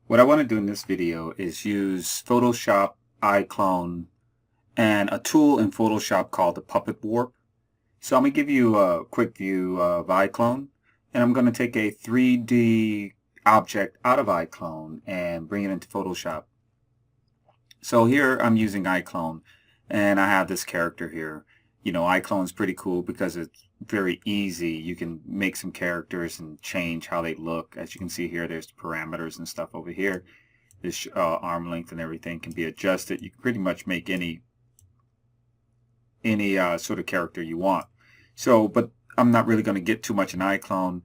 What I want to do in this video is use Photoshop, iClone, and a tool in Photoshop called the Puppet Warp. So I'm going to give you a quick view of iClone, and I'm going to take a 3D object out of iClone and bring it into Photoshop. So here I'm using iClone, and I have this character here. You know, iClone is pretty cool because it's very easy. You can make some characters and change how they look. As you can see here, there's parameters and stuff over here. This arm length and everything can be adjusted. You can pretty much make any sort of character you want. So, but I'm not really going to get too much in iClone.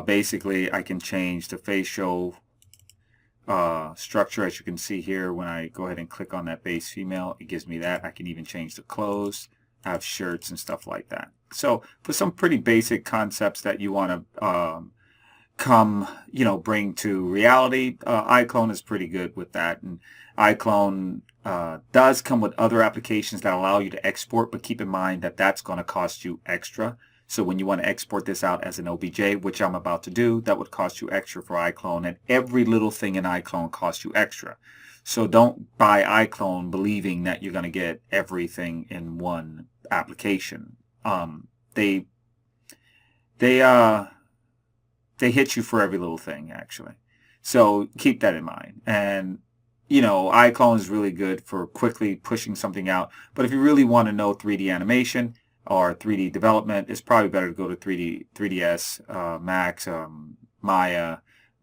Basically, I can change the facial structure. As you can see here, when I go ahead and click on that base female, it gives me that. I can even change the clothes. I have shirts and stuff like that. So for some pretty basic concepts that you want to bring to reality, iClone is pretty good with that. And iClone does come with other applications that allow you to export, but keep in mind that that's going to cost you extra. So when you want to export this out as an OBJ, which I'm about to do, that would cost you extra for iClone, and every little thing in iClone costs you extra. So don't buy iClone believing that you're going to get everything in one application. They hit you for every little thing, actually. So keep that in mind. And you know, iClone is really good for quickly pushing something out. But if you really want to know 3D animation or 3D development, it's probably better to go to 3ds Max, Maya,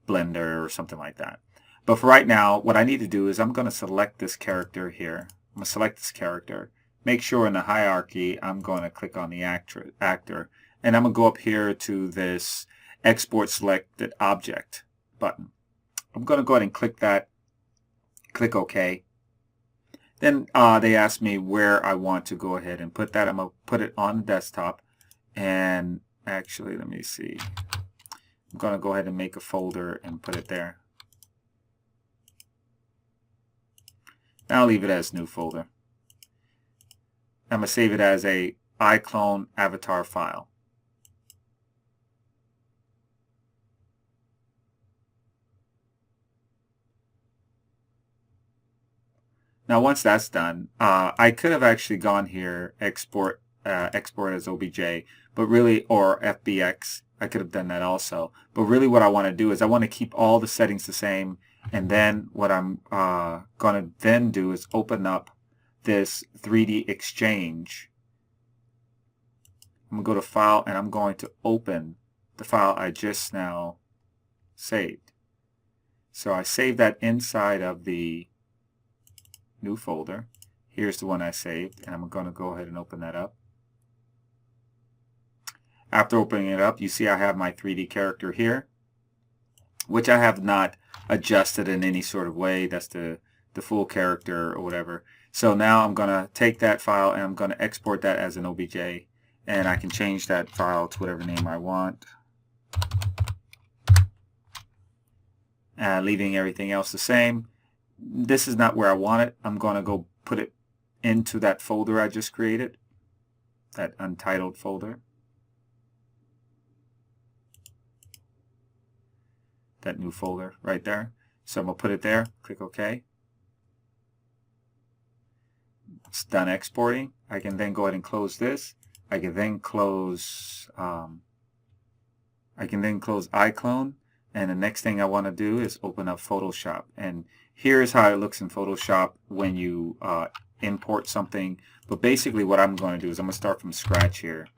Blender, or something like that. But for right now, what I need to do is I'm going to select this character here. I'm going to select this character. Make sure in the hierarchy, I'm going to click on the actor, and I'm going to go up here to this Export Selected Object button. I'm going to go ahead and click that. Click OK. Then they ask me where I want to go ahead and put that. I'm going to put it on the desktop. And actually, let me see. I'm going to go ahead and make a folder and put it there. Now I'll leave it as new folder. I'm going to save it as a iClone avatar file. Now, once that's done, I could have actually gone here, export as OBJ, but really, or FBX. I could have done that also. But really what I want to do is I want to keep all the settings the same. And then what I'm going to then do is open up this 3D Exchange. I'm going to go to File, and I'm going to open the file I just now saved. So I saved that inside of the new folder. Here's the one I saved, and I'm going to go ahead and open that up. After opening it up, you see I have my 3D character here, which I have not adjusted in any sort of way. That's the full character or whatever. So now I'm going to take that file and I'm going to export that as an OBJ, and I can change that file to whatever name I want, leaving everything else the same. This is not where I want it. I'm going to go put it into that folder I just created, that Untitled folder. That new folder right there. So I'm going to put it there, click OK. It's done exporting. I can then go ahead and close this. I can then close iClone. And the next thing I want to do is open up Photoshop. And here's how it looks in Photoshop when you import something. But basically what I'm going to do is I'm going to start from scratch here.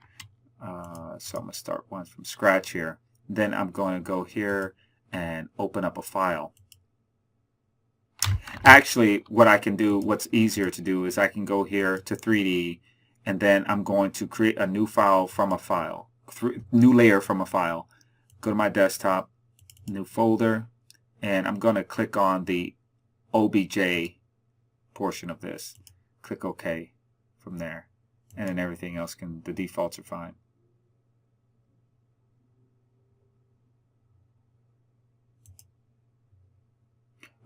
So I'm going to start one from scratch here. Then I'm going to go here and open up a file. Actually, what I can do, what's easier to do, is I can go here to 3D, and then I'm going to create a new file from a file, new layer from a file. Go to my desktop, new folder, and I'm going to click on the OBJ portion of this. Click OK from there, and then everything else the defaults are fine.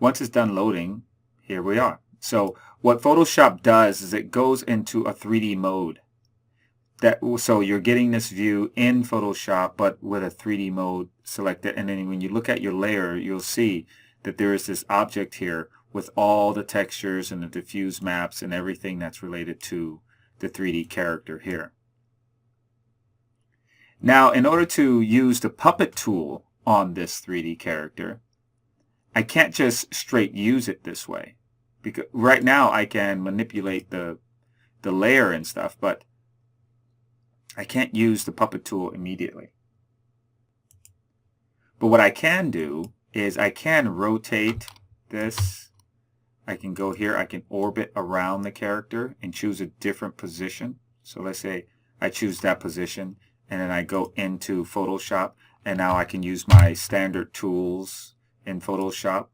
Once it's done loading, here we are. So what Photoshop does is it goes into a 3D mode. So you're getting this view in Photoshop, but with a 3D mode selected. And then when you look at your layer, you'll see that there is this object here with all the textures and the diffuse maps and everything that's related to the 3D character here. Now, in order to use the puppet tool on this 3D character, I can't just straight use it this way. Because right now I can manipulate the layer and stuff, but I can't use the puppet tool immediately. But what I can do is I can rotate this. I can go here, I can orbit around the character and choose a different position. So let's say I choose that position, and then I go into Photoshop, and now I can use my standard tools in Photoshop,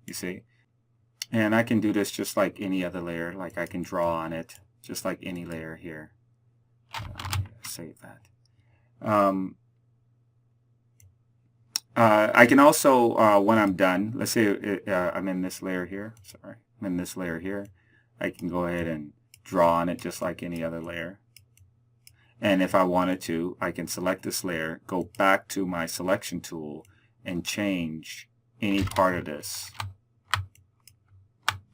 you see. And I can do this just like any other layer, like I can draw on it, just like any layer here. Save that. I can also, when I'm done, let's say I'm in this layer here, sorry, I'm in this layer here, I can go ahead and draw on it just like any other layer. And if I wanted to, I can select this layer, go back to my selection tool, and change any part of this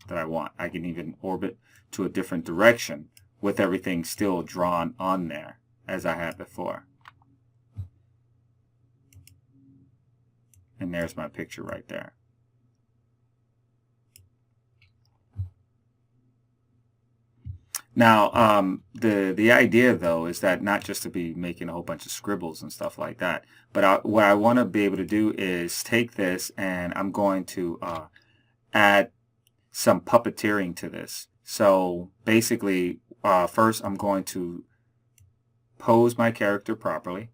that I want. I can even orbit to a different direction with everything still drawn on there as I had before. And there's my picture right there. Now, the idea, though, is that not just to be making a whole bunch of scribbles and stuff like that, but what I want to be able to do is take this, and I'm going to add some puppeteering to this. So basically, first I'm going to pose my character properly.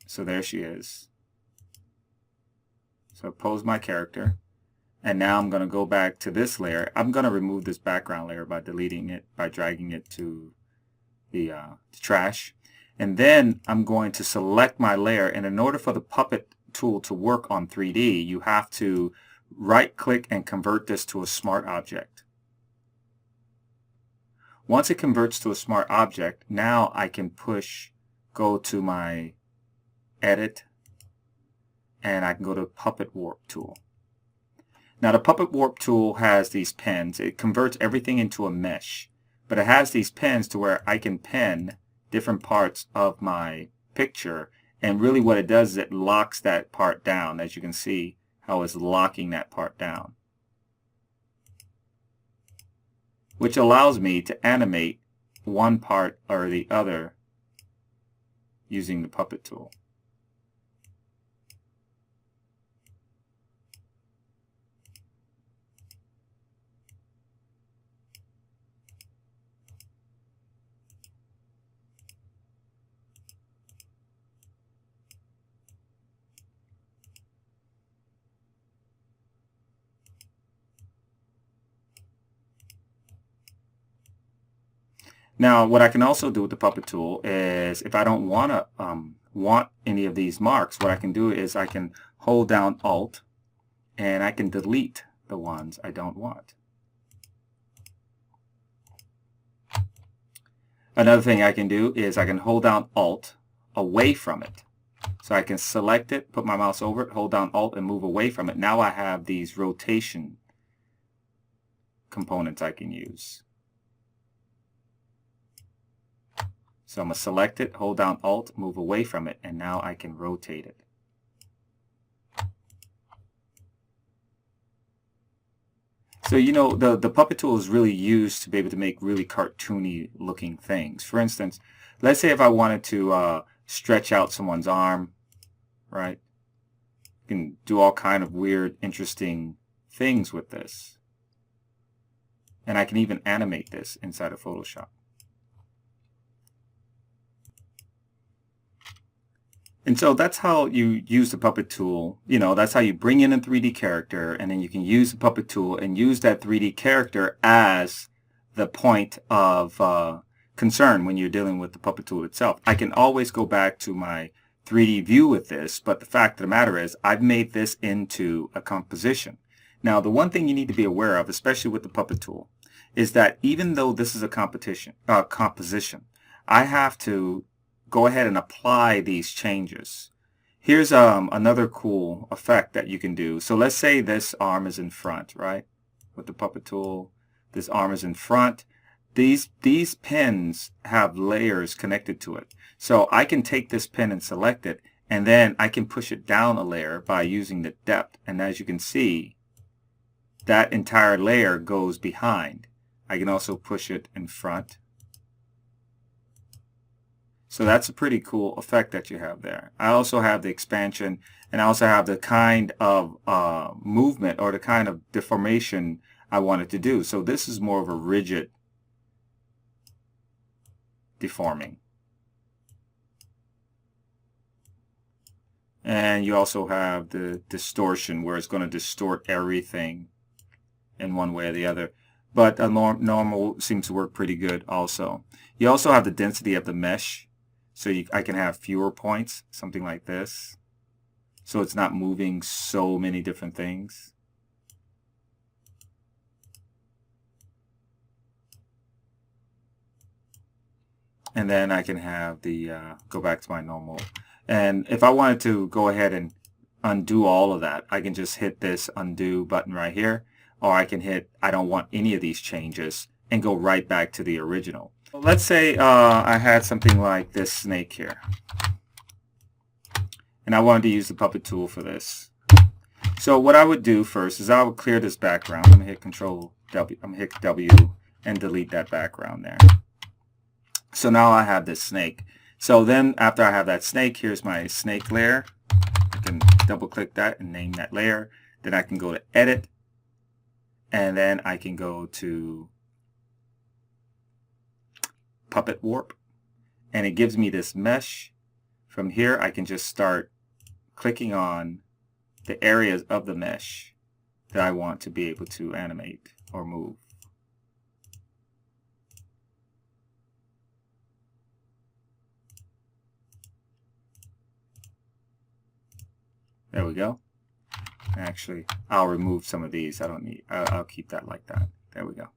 So there she is. So pose my character. And now I'm going to go back to this layer. I'm going to remove this background layer by deleting it, by dragging it to the trash. And then I'm going to select my layer. And in order for the puppet tool to work on 3D, you have to right-click and convert this to a smart object. Once it converts to a smart object, now I can go to my Edit, and I can go to Puppet Warp tool. Now the Puppet Warp tool has these pens. It converts everything into a mesh, but it has these pens to where I can pen different parts of my picture, and really what it does is it locks that part down. As you can see how it's locking that part down, which allows me to animate one part or the other using the Puppet tool. Now, what I can also do with the Puppet tool is if I don't want to want any of these marks, what I can do is I can hold down Alt and I can delete the ones I don't want. Another thing I can do is I can hold down Alt away from it. So I can select it, put my mouse over it, hold down Alt and move away from it. Now I have these rotation components I can use. So I'm going to select it, hold down Alt, move away from it, and now I can rotate it. So, you know, the Puppet tool is really used to be able to make really cartoony looking things. For instance, let's say if I wanted to stretch out someone's arm, right? You can do all kind of weird, interesting things with this. And I can even animate this inside of Photoshop. And so that's how you use the Puppet tool. You know, that's how you bring in a 3D character, and then you can use the Puppet tool and use that 3D character as the point of concern when you're dealing with the Puppet tool itself. I can always go back to my 3D view with this, but the fact of the matter is I've made this into a composition. Now, the one thing you need to be aware of, especially with the Puppet tool, is that even though this is a composition, I have to go ahead and apply these changes. Here's another cool effect that you can do. So let's say this arm is in front, right? With the puppet tool, this arm is in front. These pins have layers connected to it. So I can take this pin and select it, and then I can push it down a layer by using the depth. And as you can see, that entire layer goes behind. I can also push it in front. So that's a pretty cool effect that you have there. I also have the expansion, and I also have the kind of movement or the kind of deformation I wanted to do. So this is more of a rigid deforming. And you also have the distortion, where it's going to distort everything in one way or the other. But a normal seems to work pretty good also. You also have the density of the mesh. So I can have fewer points, something like this. So it's not moving so many different things. And then I can have the, go back to my normal. And if I wanted to go ahead and undo all of that, I can just hit this undo button right here. Or I can hit, I don't want any of these changes, and go right back to the original. Let's say I had something like this snake here, and I wanted to use the puppet tool for this. So what I would do first is I would clear this background. I'm going to hit Control W, I'm going to hit W and delete that background there. So now I have this snake. So then after I have that snake, here's my snake layer. I can double click that and name that layer. Then I can go to Edit, and then I can go to Puppet Warp, and it gives me this mesh. From here I can just start clicking on the areas of the mesh that I want to be able to animate or move. There we go. Actually, I'll remove some of these. I don't need, I'll keep that like that. There we go.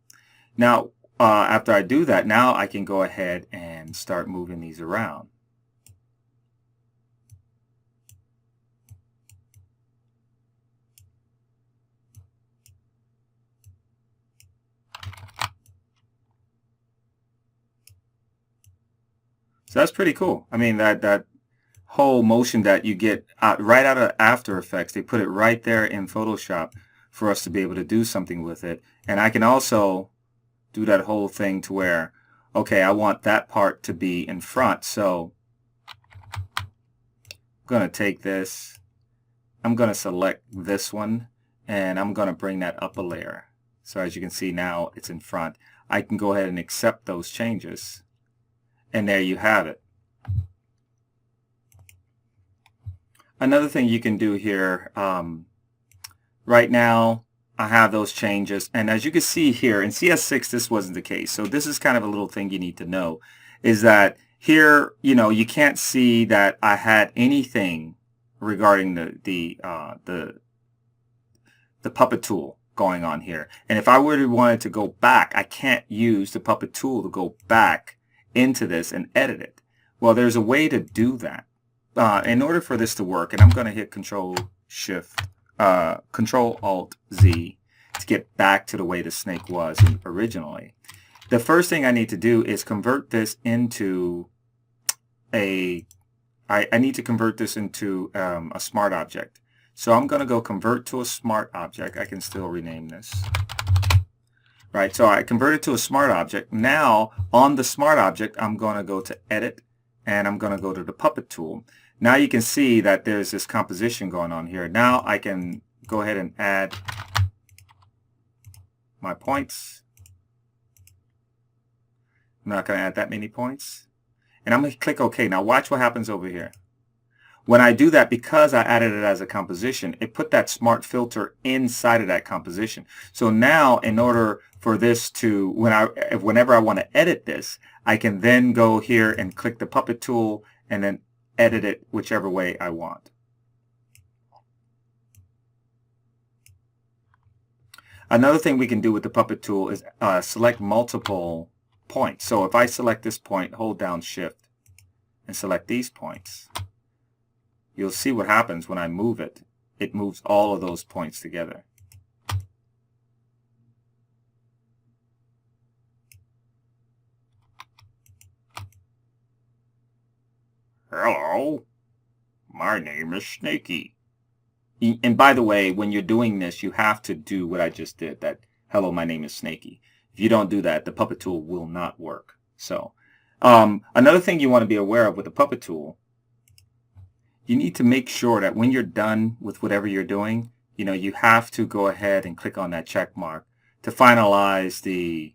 Now after I do that, now I can go ahead and start moving these around. So that's pretty cool. I mean, that whole motion that you get right out of After Effects, they put it right there in Photoshop for us to be able to do something with it. And I can also do that whole thing to where, okay, I want that part to be in front. So I'm going to take this, I'm going to select this one, and I'm going to bring that up a layer. So as you can see now, it's in front. I can go ahead and accept those changes. And there you have it. Another thing you can do here, right now, I have those changes, and as you can see here in CS6 this wasn't the case. So this is kind of a little thing you need to know, is that here, you know, you can't see that I had anything regarding the puppet tool going on here. And if I really wanted to go back, I can't use the puppet tool to go back into this and edit it. Well, there's a way to do that. In order for this to work, and I'm going to hit Control Alt Z to get back to the way the snake was originally. The first thing I need to do is convert this into I need to convert this into a smart object. So I'm going to go convert to a smart object. I can still rename this. Right, so I converted to a smart object. Now on the smart object, I'm going to go to Edit, and I'm going to go to the puppet tool. Now you can see that there's this composition going on here. Now I can go ahead and add my points. I'm not going to add that many points. And I'm going to click OK. Now watch what happens over here. When I do that, because I added it as a composition, it put that smart filter inside of that composition. So now in order for this to, whenever I want to edit this, I can then go here and click the puppet tool and then edit it whichever way I want. Another thing we can do with the puppet tool is select multiple points. So if I select this point, hold down Shift and select these points, you'll see what happens when I move it. It moves all of those points together. Hello, my name is Snaky. And by the way, when you're doing this, you have to do what I just did, that hello, my name is Snaky. If you don't do that, the puppet tool will not work. So another thing you want to be aware of with the puppet tool, you need to make sure that when you're done with whatever you're doing, you have to go ahead and click on that check mark to finalize the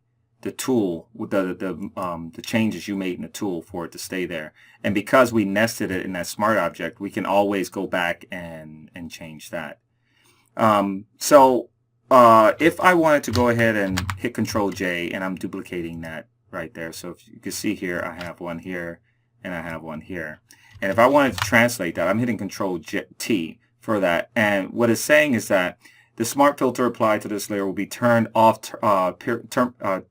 tool with the changes you made in the tool for it to stay there. And because we nested it in that smart object, we can always go back and change that. So if I wanted to go ahead and hit Control J, and I'm duplicating that right there. So if you can see here, I have one here and I have one here. And if I wanted to translate that, I'm hitting Control T for that. And what it's saying is that the smart filter applied to this layer will be turned off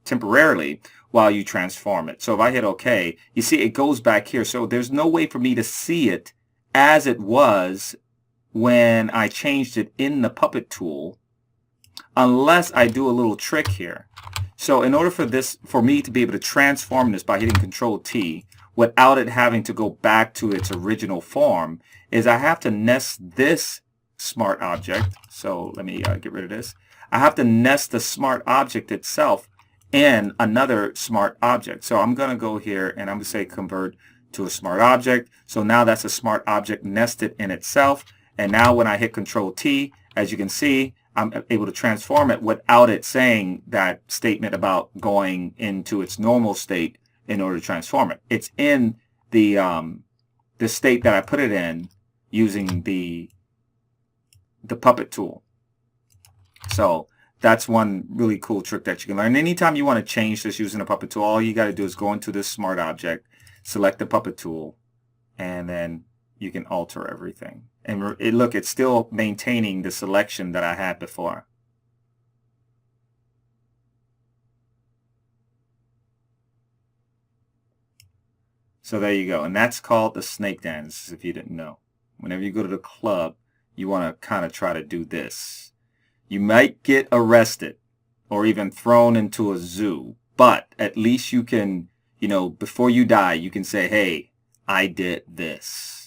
temporarily while you transform it. So if I hit OK, you see it goes back here. So there's no way for me to see it as it was when I changed it in the puppet tool unless I do a little trick here. So in order for me to be able to transform this by hitting Control T without it having to go back to its original form, is I have to nest this smart object. So let me get rid of this. I have to nest the smart object itself in another smart object. So I'm going to go here and I'm going to say convert to a smart object. So now that's a smart object nested in itself. And now when I hit Control T, as you can see, I'm able to transform it without it saying that statement about going into its normal state in order to transform it. It's in the state that I put it in using the puppet tool. So that's one really cool trick that you can learn. Anytime you want to change this using a puppet tool, all you got to do is go into this smart object, select the puppet tool, and then you can alter everything. And look, it's still maintaining the selection that I had before. So there you go. And that's called the snake dance, if you didn't know. Whenever you go to the club, you want to kind of try to do this. You might get arrested or even thrown into a zoo, but at least you can, before you die, you can say, hey, I did this.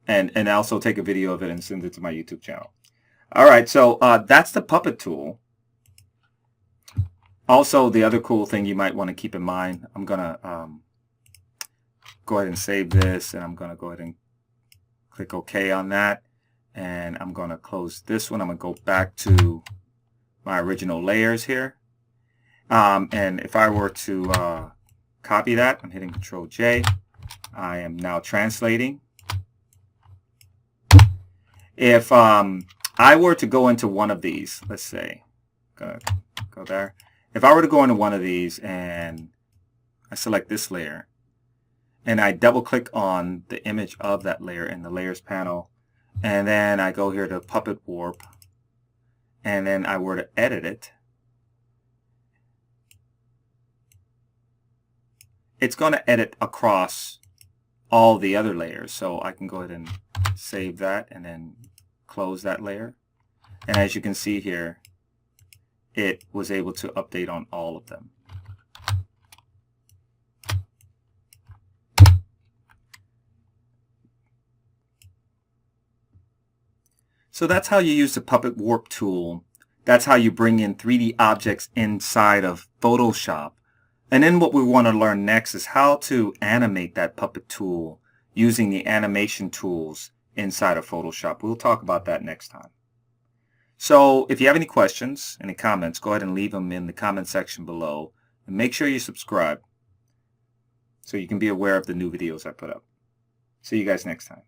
And also take a video of it and send it to my YouTube channel. All right, so that's the puppet tool. Also, the other cool thing you might want to keep in mind, I'm going to go ahead and save this, and I'm going to go ahead and click OK on that. And I'm going to close this one. I'm going to go back to my original layers here. And if I were to copy that, I'm hitting Control J. I am now translating. If I were to go into one of these, let's say, go there. If I were to go into one of these and I select this layer and I double click on the image of that layer in the layers panel, and then I go here to puppet warp, and then I were to edit it, it's going to edit across all the other layers. So I can go ahead and save that and then close that layer. And as you can see here, it was able to update on all of them. So that's how you use the Puppet Warp tool. That's how you bring in 3D objects inside of Photoshop. And then what we want to learn next is how to animate that Puppet tool using the animation tools inside of Photoshop. We'll talk about that next time. So if you have any questions, any comments, go ahead and leave them in the comment section below. And make sure you subscribe so you can be aware of the new videos I put up. See you guys next time.